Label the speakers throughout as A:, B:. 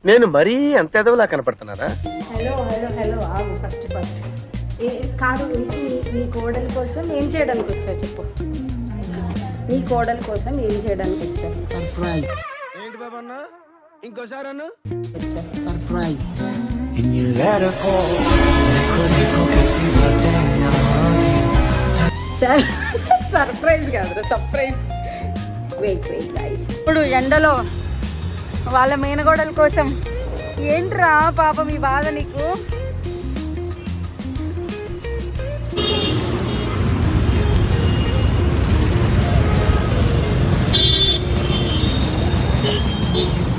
A: నేను మరీ అంత ఎదవలా కనపడుతున్నారా?
B: హలో హలో హలో ఆగు. ఫస్ట్ కాదు, నీ కోడల కోసం ఏం చేయడానికి వచ్చావు చెప్పు. నీ కోడల కోసం ఏం చేయడానికి వచ్చావు?
C: సర్ప్రైజ్.
A: ఏంటి బాబా అన్న, ఇంకోసారి అన్న
C: సర్ప్రైజ్.
B: సర్ప్రైజ్ కాదు, సర్ప్రైజ్. Wait guys. ఇప్పుడు ఎండలో వాళ్ళ మేనగోడల కోసం ఏంట్రా పాపం ఈ బాధ నీకు?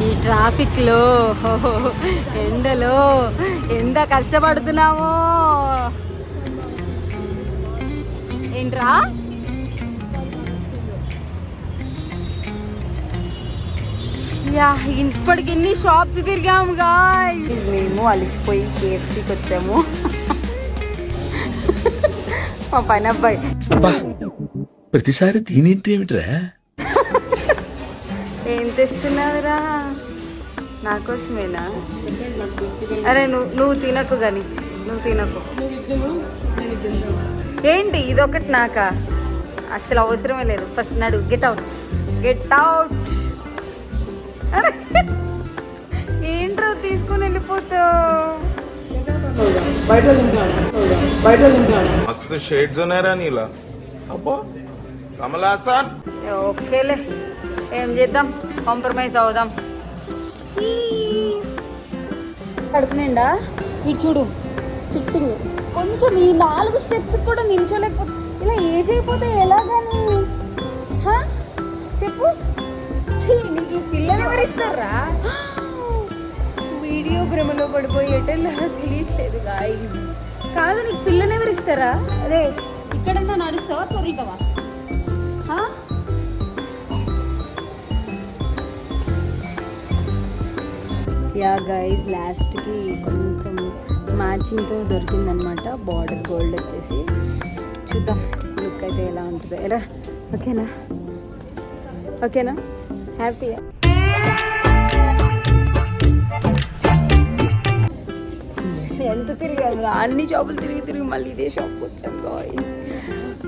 B: ఈ ట్రాఫిక్ లో ఎండలో ఎంత కష్టపడుతున్నామో ఏంట్రా. యా, ఇప్పటికి ఎన్ని షాప్స్ తిరిగాము గాయ్స్. మేము అలిసిపోయి KFCకి వచ్చాము. మా పని అబ్బాయి
D: ప్రతిసారి దీనింటి ఏమిట్రా?
B: ఏం తెస్తున్నావురా? నా కోసమేనా? అరే నువ్వు తినకు కానీ, నువ్వు తినకు. ఏంటి ఇదొకటి నాకా? అసలు అవసరమే లేదు. ఫస్ట్ నడు, గెట్ అవుట్. ఏంట్రో తీసుకుని వెళ్ళిపోతావు?
E: मस्त शेड्स ఉన్నారా నీలా? అబ్బో కమల్ హాసన్.
B: ఓకేలే, ఏం చేద్దాం, కాంప్రమైజ్ అవుదాం. కడుపు నిండా ఇటు చూడు, సిట్టింగ్. కొంచెం ఈ 4 స్టెప్స్ కూడా నిల్చోలేకపోతే ఇలా ఏజ్ అయిపోతే ఎలాగని చెప్పు. నీకు పిల్లలు ఎవరిస్తారా? వీడియో భ్రమలో పడిపోయి ఎటెల్లా తెలియట్లేదు గాయ్స్. కాదు, నీకు పిల్లని ఎవరిస్తారా? అరే ఇక్కడన్నా నడుస్తావా, తొలుతావా? యా గైస్, లాస్ట్కి కొంచెం మ్యాచింగ్తో దొరికిందనమాట. బార్డర్ గోల్డ్ వచ్చేసి చూద్దాం లుక్ అయితే ఎలా ఉంటుందో. ఎలా ఓకేనా హ్యాపీయా? ఎంత తిరిగాము, అన్ని షాపులు తిరిగి మళ్ళీ ఇదే షాప్కి వచ్చాం గాయ్స్.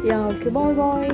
B: Yeah okay, bye.